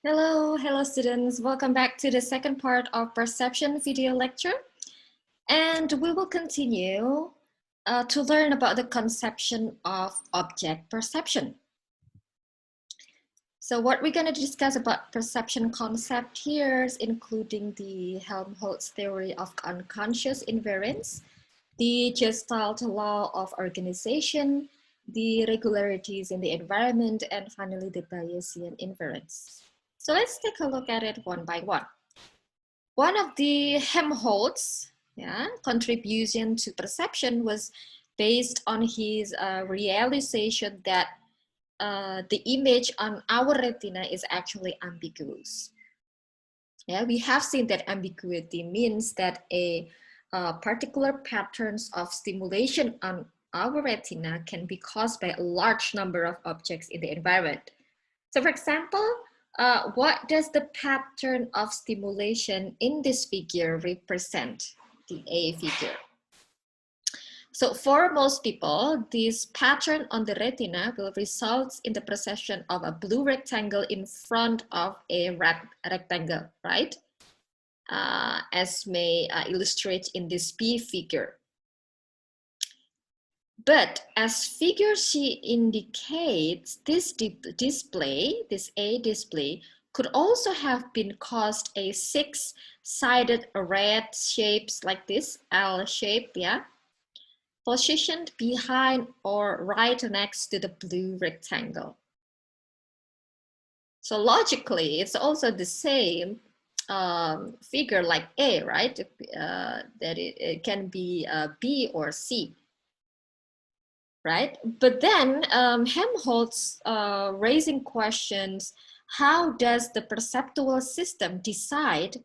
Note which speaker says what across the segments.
Speaker 1: Hello students. Welcome back to the second part of perception video lecture. And we will continue to learn about the conception of object perception. So what we're going to discuss about perception concept here is including the Helmholtz theory of unconscious inference, the Gestalt law of organization, the regularities in the environment, and finally the Bayesian inference. So let's take a look at it one by one. One of the Helmholtz contribution to perception was based on his realization that the image on our retina is actually ambiguous. Yeah, we have seen that ambiguity means that a particular patterns of stimulation on our retina can be caused by a large number of objects in the environment. So for example, what does the pattern of stimulation in this figure represent, the A figure? So for most people, this pattern on the retina will result in the perception of a blue rectangle in front of a red rectangle, right? As may illustrate in this B figure. But as figure C indicates, this display, this A display, could also have been caused a six-sided red shapes like this, L shape, yeah, positioned behind or right next to the blue rectangle. So logically, it's also the same figure like A, right? That it can be B or C. Right? But then Helmholtz raising questions, how does the perceptual system decide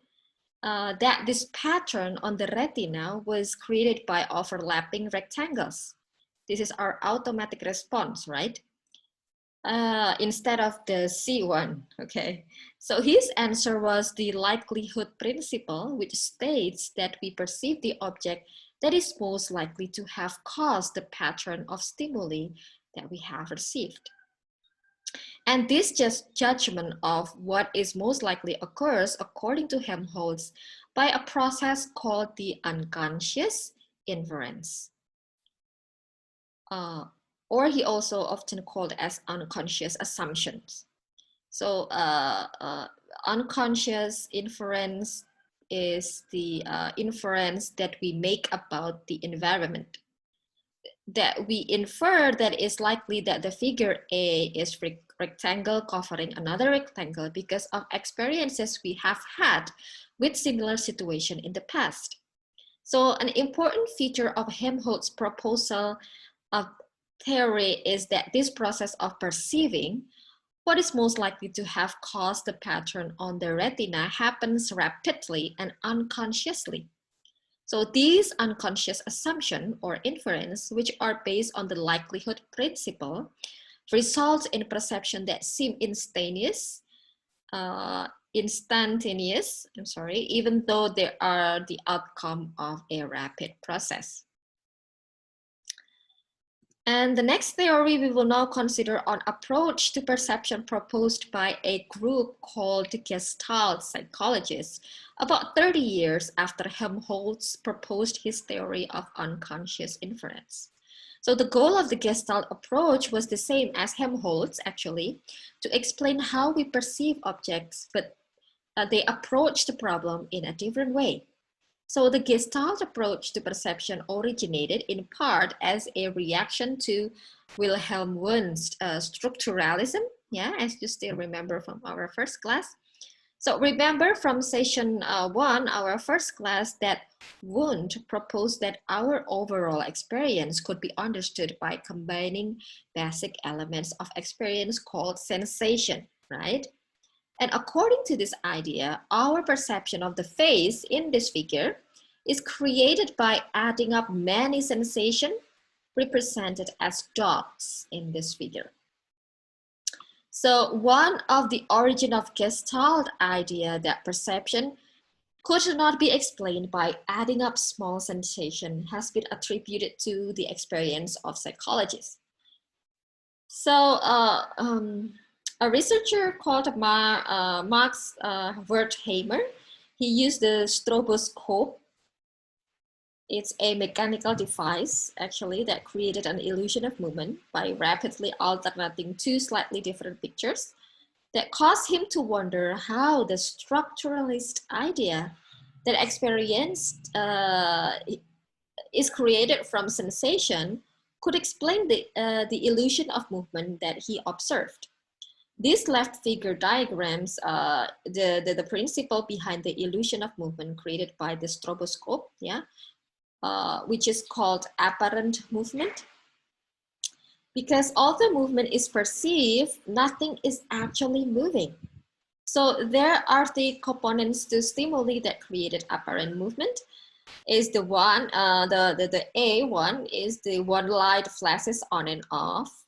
Speaker 1: that this pattern on the retina was created by overlapping rectangles? This is our automatic response, right? Instead of the C one, okay? So his answer was the likelihood principle, which states that we perceive the object that is most likely to have caused the pattern of stimuli that we have received. And this just judgment of what is most likely occurs, according to Helmholtz, by a process called the unconscious inference. Or he also often called as unconscious assumptions. So unconscious inference is the inference that we make about the environment. That we infer that it's likely that the figure A is rectangle covering another rectangle because of experiences we have had with similar situation in the past. So an important feature of Helmholtz's proposal of theory is that this process of perceiving what is most likely to have caused the pattern on the retina happens rapidly and unconsciously. So these unconscious assumptions or inference, which are based on the likelihood principle, result in perception that seem instantaneous, even though they are the outcome of a rapid process. And the next theory we will now consider on approach to perception proposed by a group called Gestalt psychologists about 30 years after Helmholtz proposed his theory of unconscious inference. So the goal of the Gestalt approach was the same as Helmholtz, actually, to explain how we perceive objects, but they approach the problem in a different way. So the Gestalt approach to perception originated in part as a reaction to Wilhelm Wundt's structuralism, yeah, as you still remember from our first class. So remember from session 1, our first class, that Wundt proposed that our overall experience could be understood by combining basic elements of experience called sensation, right? And according to this idea, our perception of the face in this figure is created by adding up many sensations represented as dots in this figure. So one of the origin of Gestalt idea that perception could not be explained by adding up small sensations has been attributed to the experience of psychologists. So A researcher called Max Wertheimer, he used the stroboscope. It's a mechanical device, actually, that created an illusion of movement by rapidly alternating two slightly different pictures that caused him to wonder how the structuralist idea that experience is created from sensation could explain the illusion of movement that he observed. These left figure diagrams the principle behind the illusion of movement created by the stroboscope, yeah, which is called apparent movement. Because although movement is perceived, nothing is actually moving. So there are the components to stimuli that created apparent movement. Is the one, the A one is the one light flashes on and off.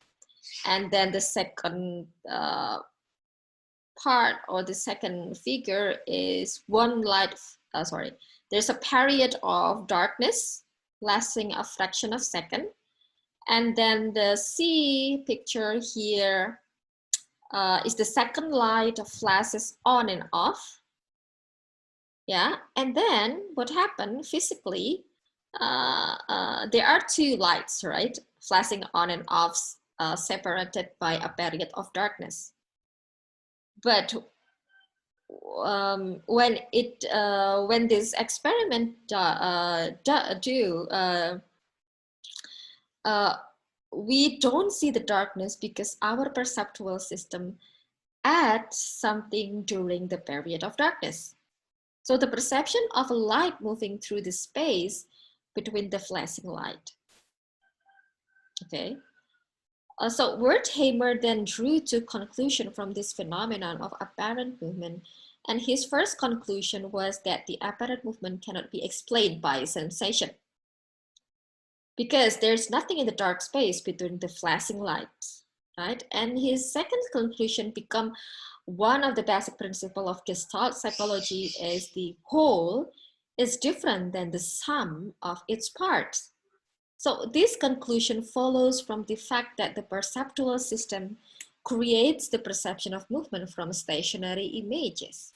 Speaker 1: And then the second part or the second figure is one light, there's a period of darkness lasting a fraction of a second. And then the C picture here is the second light flashes on and off. Yeah, and then what happened physically, there are two lights, right? Flashing on and off, separated by a period of darkness. But when this experiment we don't see the darkness because our perceptual system adds something during the period of darkness. So the perception of a light moving through the space between the flashing light. Okay. So Wertheimer then drew to conclusion from this phenomenon of apparent movement. And his first conclusion was that the apparent movement cannot be explained by sensation, because there's nothing in the dark space between the flashing lights, right? And his second conclusion became one of the basic principles of Gestalt psychology is the whole is different than the sum of its parts. So this conclusion follows from the fact that the perceptual system creates the perception of movement from stationary images.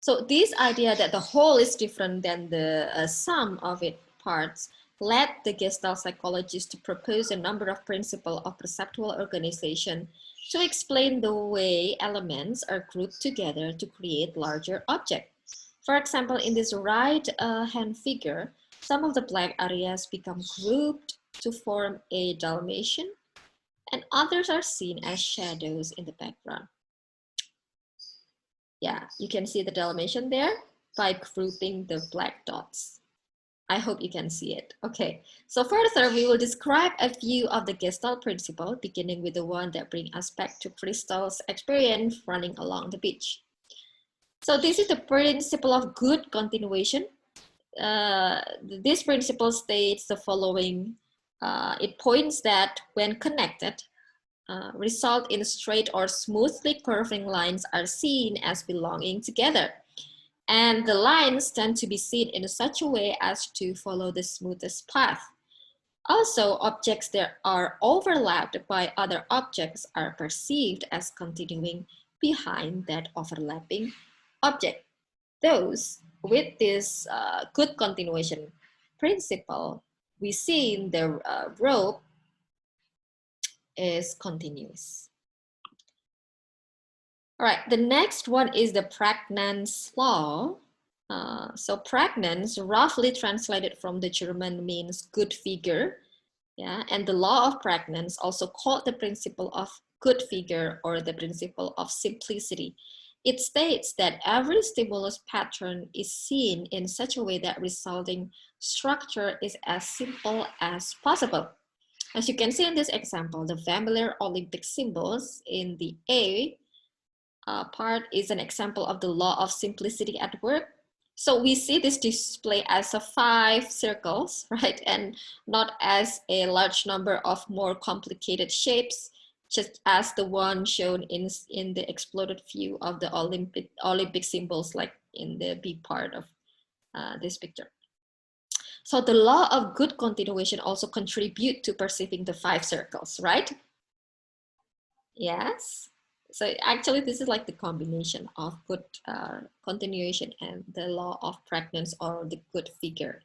Speaker 1: So this idea that the whole is different than the sum of its parts led the Gestalt psychologists to propose a number of principles of perceptual organization to explain the way elements are grouped together to create larger objects. For example, in this right-hand figure, some of the black areas become grouped to form a Dalmatian, and others are seen as shadows in the background. Yeah, you can see the Dalmatian there by grouping the black dots. I hope you can see it. Okay, so further, we will describe a few of the Gestalt principle, beginning with the one that brings us back to Crystal's experience running along the beach. So this is the principle of good continuation. This principle states the following. It points that when connected, result in straight or smoothly curving lines are seen as belonging together. And the lines tend to be seen in such a way as to follow the smoothest path. Also, objects that are overlapped by other objects are perceived as continuing behind that overlapping object. Those with this good continuation principle, we see in the rope is continuous. All right, the next one is the Prägnanz law. So Prägnanz, roughly translated from the German, means good figure. Yeah, and the law of Prägnanz, also called the principle of good figure or the principle of simplicity. It states that every stimulus pattern is seen in such a way that resulting structure is as simple as possible. As you can see in this example, the familiar Olympic symbols in the A part is an example of the law of simplicity at work. So we see this display as a 5 circles, right? And not as a large number of more complicated shapes, just as the one shown in the exploded view of the Olympic symbols, like in the B part of this picture. So the law of good continuation also contribute to perceiving the 5 circles, right? Yes. So actually, this is like the combination of good continuation and the law of pregnance or the good figure.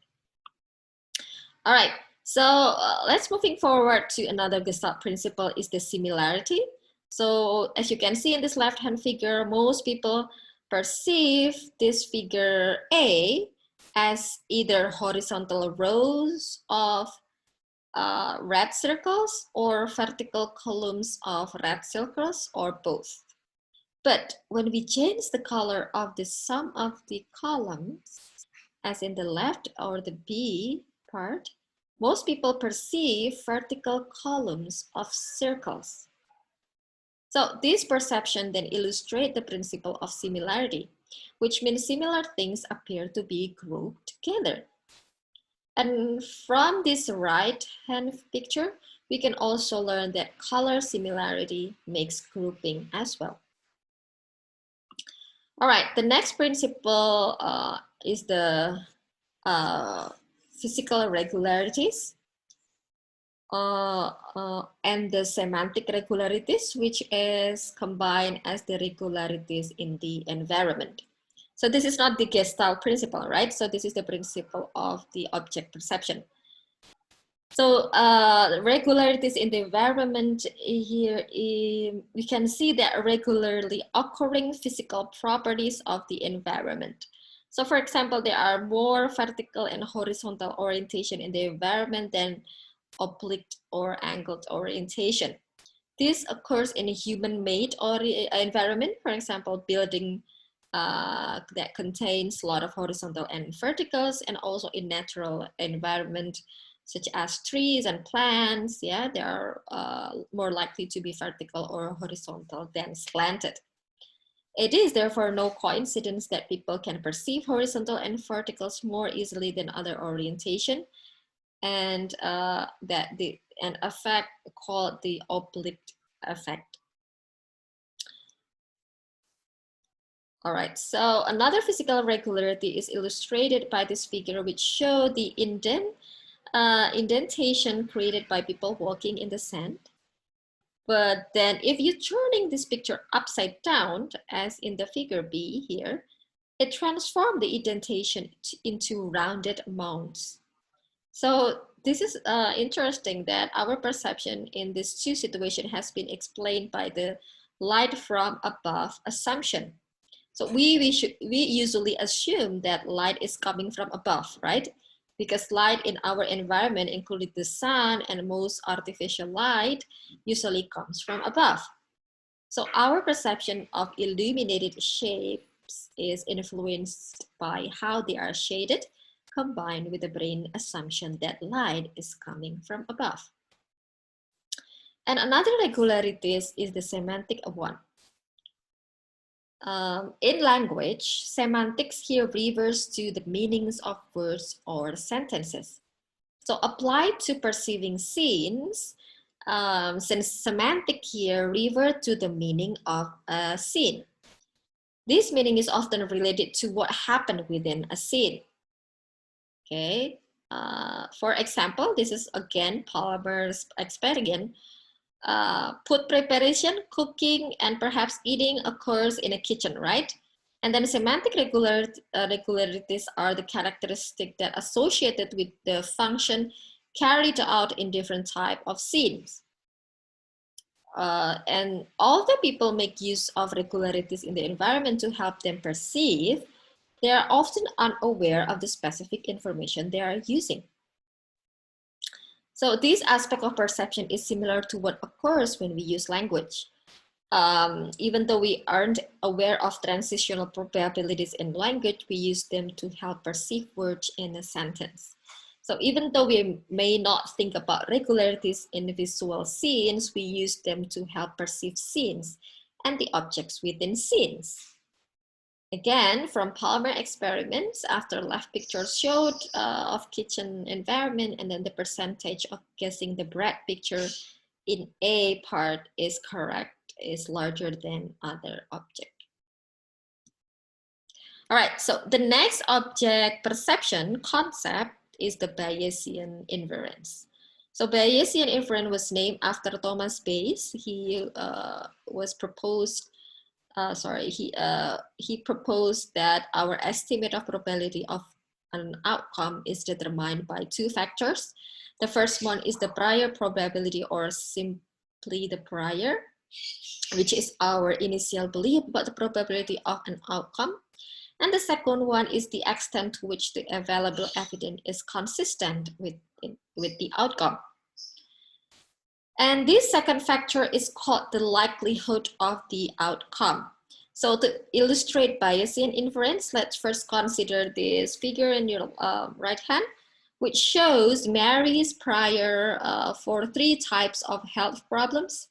Speaker 1: All right. So let's moving forward to another Gestalt principle is the similarity. So as you can see in this left-hand figure, most people perceive this figure A as either horizontal rows of red circles or vertical columns of red circles or both. But when we change the color of the sum of the columns, as in the left or the B part, most people perceive vertical columns of circles. So this perception then illustrates the principle of similarity, which means similar things appear to be grouped together. And from this right-hand picture, we can also learn that color similarity makes grouping as well. All right, the next principle is the physical regularities and the semantic regularities, which is combined as the regularities in the environment. So this is not the Gestalt principle, right? So this is the principle of the object perception. So regularities in the environment here, we can see that regularly occurring physical properties of the environment. So for example, there are more vertical and horizontal orientation in the environment than oblique or angled orientation. This occurs in a human-made environment, for example, building that contains a lot of horizontal and verticals, and also in natural environment, such as trees and plants, yeah, they are more likely to be vertical or horizontal than slanted. It is therefore no coincidence that people can perceive horizontal and verticals more easily than other orientation, and that an effect called the oblique effect. All right, so another physical regularity is illustrated by this figure, which show the indentation created by people walking in the sand. But then if you're turning this picture upside down, as in the figure B here, it transforms the indentation into rounded mounds. So this is interesting that our perception in these two situations has been explained by the light from above assumption. So we usually assume that light is coming from above, right? Because light in our environment, including the sun and most artificial light, usually comes from above. So our perception of illuminated shapes is influenced by how they are shaded, combined with the brain assumption that light is coming from above. And another regularity is the semantic one. In language, semantics here refers to the meanings of words or sentences. So applied to perceiving scenes, since semantic here refer to the meaning of a scene. This meaning is often related to what happened within a scene. Okay, for example, this is again Palmer's experiment. Food preparation, cooking, and perhaps eating occurs in a kitchen, right? And then semantic regularities are the characteristic that associated with the function carried out in different type of scenes. And although people make use of regularities in the environment to help them perceive, they are often unaware of the specific information they are using. So this aspect of perception is similar to what occurs when we use language. Even though we aren't aware of transitional probabilities in language, we use them to help perceive words in a sentence. So even though we may not think about regularities in visual scenes, we use them to help perceive scenes and the objects within scenes. Again, from Palmer experiments, after left picture showed of kitchen environment, and then the percentage of guessing the bread picture in A part is correct, is larger than other object. All right, so the next object perception concept is the Bayesian inference. So Bayesian inference was named after Thomas Bayes. He was proposed. He proposed that our estimate of probability of an outcome is determined by two factors. The first one is the prior probability, or simply the prior, which is our initial belief about the probability of an outcome. And the second one is the extent to which the available evidence is consistent with the outcome. And this second factor is called the likelihood of the outcome. So to illustrate Bayesian inference, let's first consider this figure in your right hand, which shows Mary's prior for 3 types of health problems.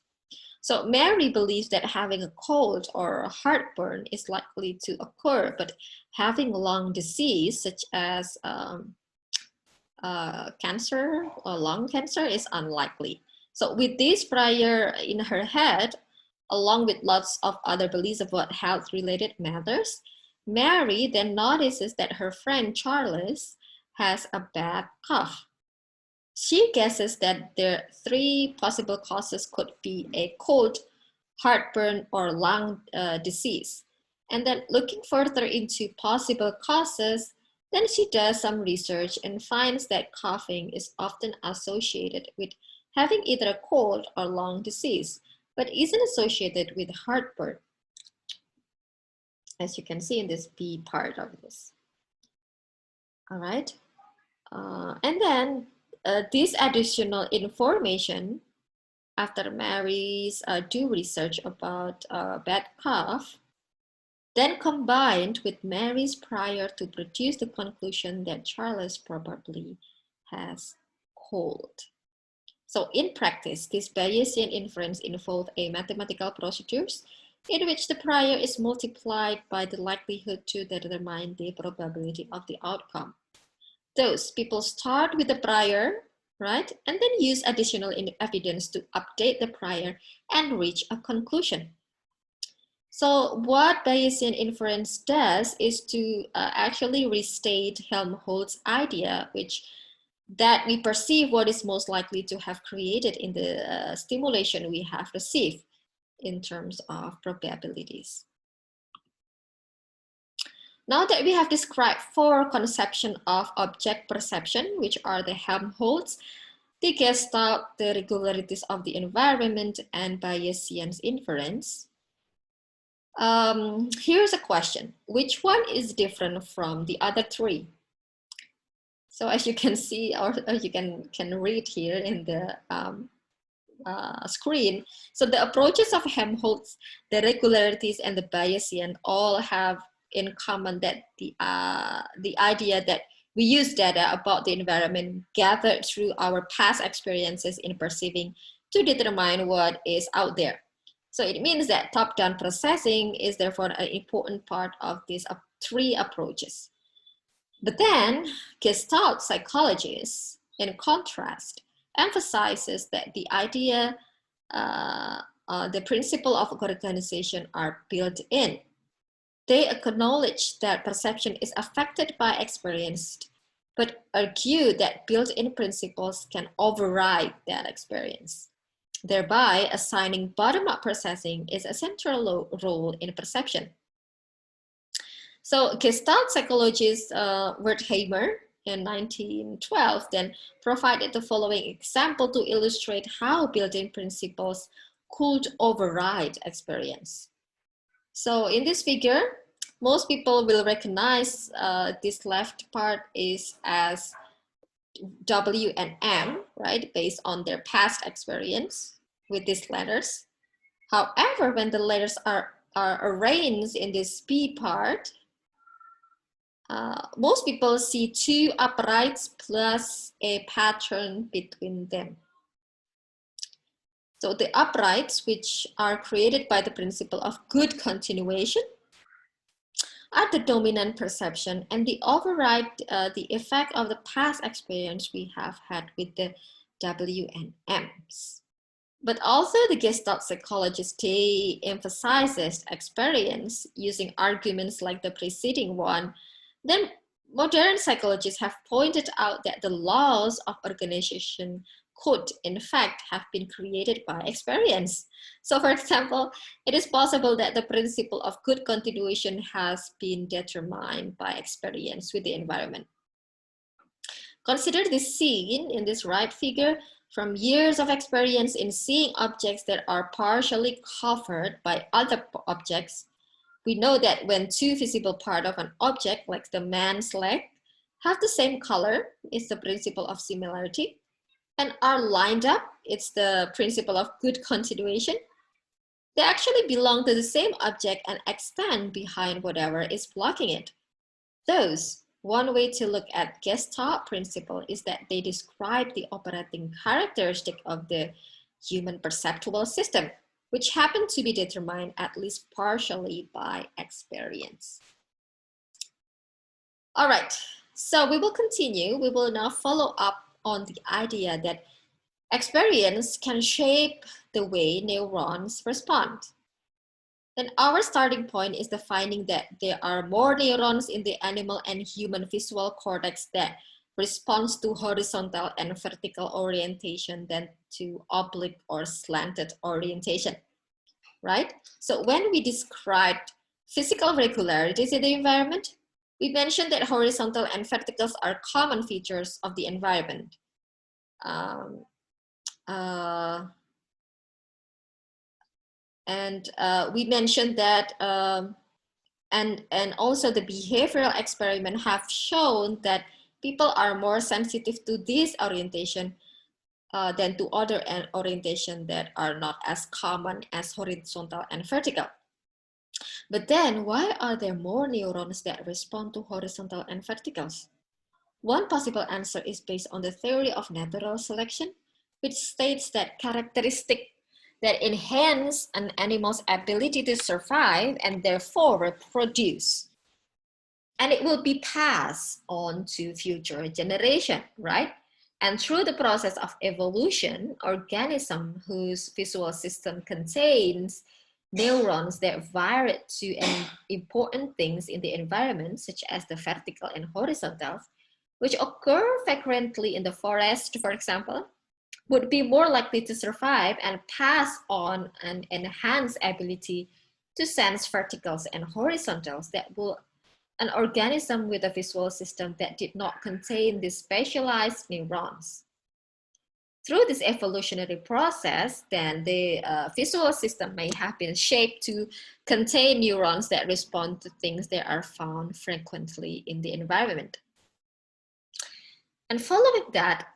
Speaker 1: So Mary believes that having a cold or heartburn is likely to occur, but having lung disease such as cancer or lung cancer is unlikely. So with this prior in her head, along with lots of other beliefs about health-related matters, Mary then notices that her friend Charles has a bad cough. She guesses that the 3 possible causes could be a cold, heartburn, or lung disease. And then looking further into possible causes, then she does some research and finds that coughing is often associated with having either a cold or lung disease, but isn't associated with heartburn, as you can see in this B part of this. All right. And then this additional information, after Mary's do research about bad cough, then combined with Mary's prior to produce the conclusion that Charles probably has cold. So in practice, this Bayesian inference involves a mathematical procedures in which the prior is multiplied by the likelihood to determine the probability of the outcome. Those people start with the prior, right? And then use additional evidence to update the prior and reach a conclusion. So what Bayesian inference does is to actually restate Helmholtz's idea, that we perceive what is most likely to have created in the stimulation we have received in terms of probabilities. Now that we have described 4 conceptions of object perception, which are the Helmholtz, the Gestalt, the regularities of the environment, and Bayesian inference, here's a question. Which one is different from the other 3? So as you can see, or you can read here in the screen, so the approaches of Helmholtz, the regularities, and the Bayesian all have in common that the idea that we use data about the environment gathered through our past experiences in perceiving to determine what is out there. So it means that top-down processing is therefore an important part of these 3 approaches. But then Gestalt psychologists, in contrast, emphasizes that the idea, the principle of organization are built in. They acknowledge that perception is affected by experience, but argue that built-in principles can override that experience, thereby assigning bottom-up processing is a central role in perception. So Gestalt psychologist Wertheimer in 1912 then provided the following example to illustrate how built-in principles could override experience. So in this figure, most people will recognize this left part is as W and M, right, based on their past experience with these letters. However, when the letters are arranged in this P part, most people see 2 uprights plus a pattern between them. So the uprights, which are created by the principle of good continuation, are the dominant perception, and they override the effect of the past experience we have had with the W and M's. But also the Gestalt psychologist, they emphasizes experience using arguments like the preceding one. Then modern psychologists have pointed out that the laws of organization could, in fact, have been created by experience. So, for example, it is possible that the principle of good continuation has been determined by experience with the environment. Consider this scene in this right figure. From years of experience in seeing objects that are partially covered by other objects, we know that when two visible parts of an object, like the man's leg, have the same color, it's the principle of similarity, and are lined up, it's the principle of good continuation. They actually belong to the same object and extend behind whatever is blocking it. Thus, one way to look at Gestalt principle is that they describe the operating characteristic of the human perceptual system, which happen to be determined at least partially by experience. All right, so we will continue. We will now follow up on the idea that experience can shape the way neurons respond. Then our starting point is the finding that there are more neurons in the animal and human visual cortex that responds to horizontal and vertical orientation than to oblique or slanted orientation, right? So when we described physical regularities in the environment, we mentioned that horizontal and verticals are common features of the environment. We mentioned that, and also the behavioral experiment have shown that people are more sensitive to this orientation than to other orientation that are not as common as horizontal and vertical. But then, why are there more neurons that respond to horizontal and verticals? One possible answer is based on the theory of natural selection, which states that characteristics that enhance an animal's ability to survive and therefore reproduce, and it will be passed on to future generation, right? And through the process of evolution, organism whose visual system contains neurons that vary to important things in the environment, such as the vertical and horizontal, which occur frequently in the forest, for example, would be more likely to survive and pass on an enhanced ability to sense verticals and horizontals that will an organism with a visual system that did not contain these specialized neurons. Through this evolutionary process, then the visual system may have been shaped to contain neurons that respond to things that are found frequently in the environment. And following that,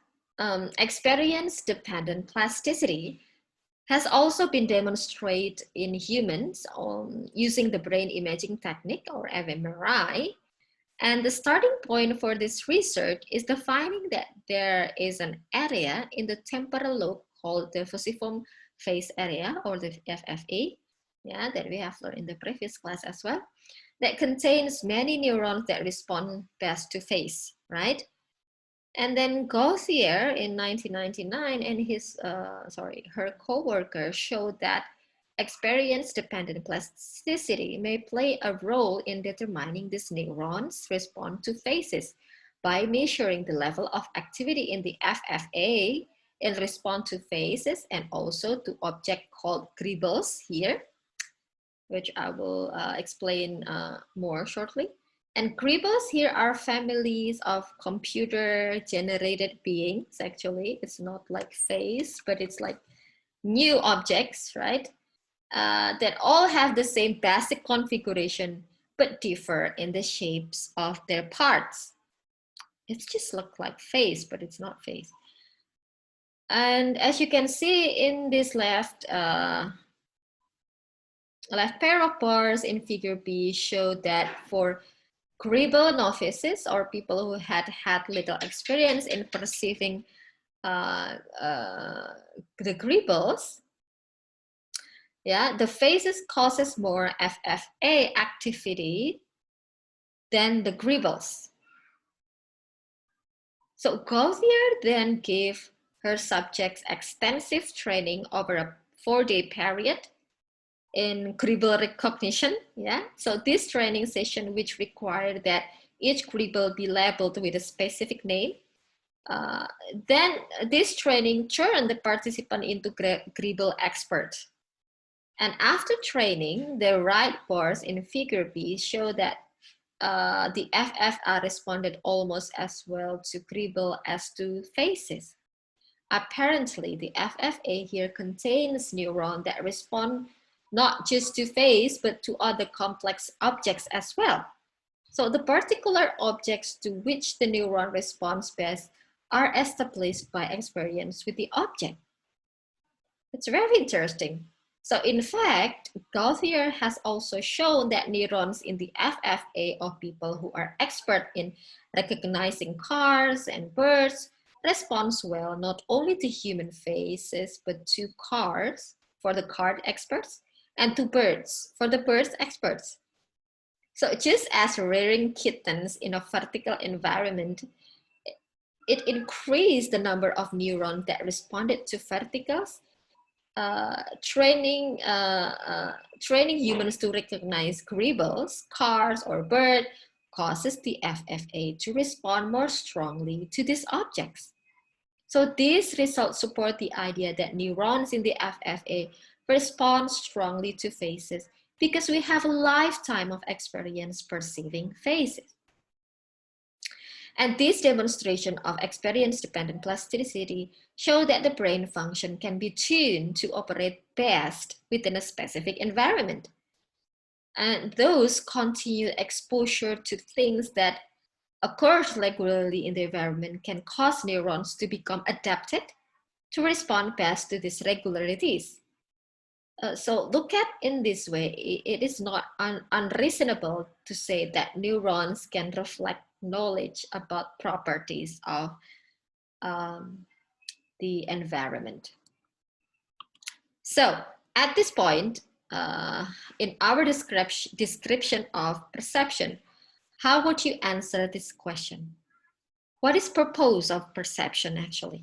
Speaker 1: experience-dependent plasticity has also been demonstrated in humans using the brain imaging technique, or fMRI. And the starting point for this research is the finding that there is an area in the temporal lobe called the fusiform phase area, or the FFA, yeah, that we have learned in the previous class as well, that contains many neurons that respond best to phase, right? And then Gauthier in 1999 and her co-worker showed that experience-dependent plasticity may play a role in determining these neurons' response to phases by measuring the level of activity in the FFA in response to phases and also to objects called greebles here, which I will explain more shortly. And greebles here are families of computer-generated beings, actually. It's not like phase, but it's like new objects, right? That all have the same basic configuration, but differ in the shapes of their parts. It just looks like phase, but it's not phase. And as you can see in this left pair of bars in figure B show that for greeble novices, or people who had little experience in perceiving the greebles, yeah, the phases causes more FFA activity than the greebles. So Gauthier then gave her subjects extensive training over a 4-day period in greeble recognition, yeah. So this training session, which required that each greeble be labeled with a specific name, Then this training turned the participant into Gribble experts. And after training, the right bars in figure B show that the FFR responded almost as well to Gribble as to faces. Apparently, the FFA here contains neurons that respond not just to face, but to other complex objects as well. So the particular objects to which the neuron responds best are established by experience with the object. It's very interesting. So in fact, Gauthier has also shown that neurons in the FFA of people who are expert in recognizing cars and birds responds well not only to human faces, but to cars for the car experts and to birds for the birds experts. So just as rearing kittens in a vertical environment, it increased the number of neurons that responded to verticals. Training humans to recognize gribbles, cars, or bird causes the FFA to respond more strongly to these objects. So these results support the idea that neurons in the FFA respond strongly to faces because we have a lifetime of experience perceiving faces. And this demonstration of experience-dependent plasticity show that the brain function can be tuned to operate best within a specific environment. And those continued exposure to things that occur regularly in the environment can cause neurons to become adapted to respond best to these regularities. So look at in this way, it is not unreasonable to say that neurons can reflect knowledge about properties of the environment. So at this point, in our description of perception, how would you answer this question? What is purpose of perception actually?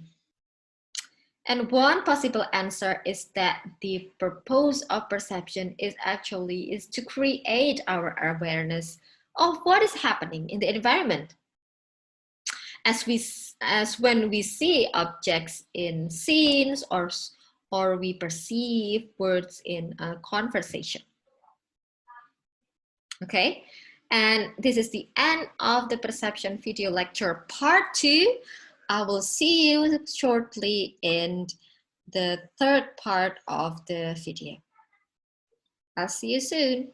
Speaker 1: And one possible answer is that the purpose of perception is to create our awareness of what is happening in the environment. As when we see objects in scenes or we perceive words in a conversation. Okay, and this is the end of the perception video lecture part 2. I will see you shortly in the third part of the video. I'll see you soon.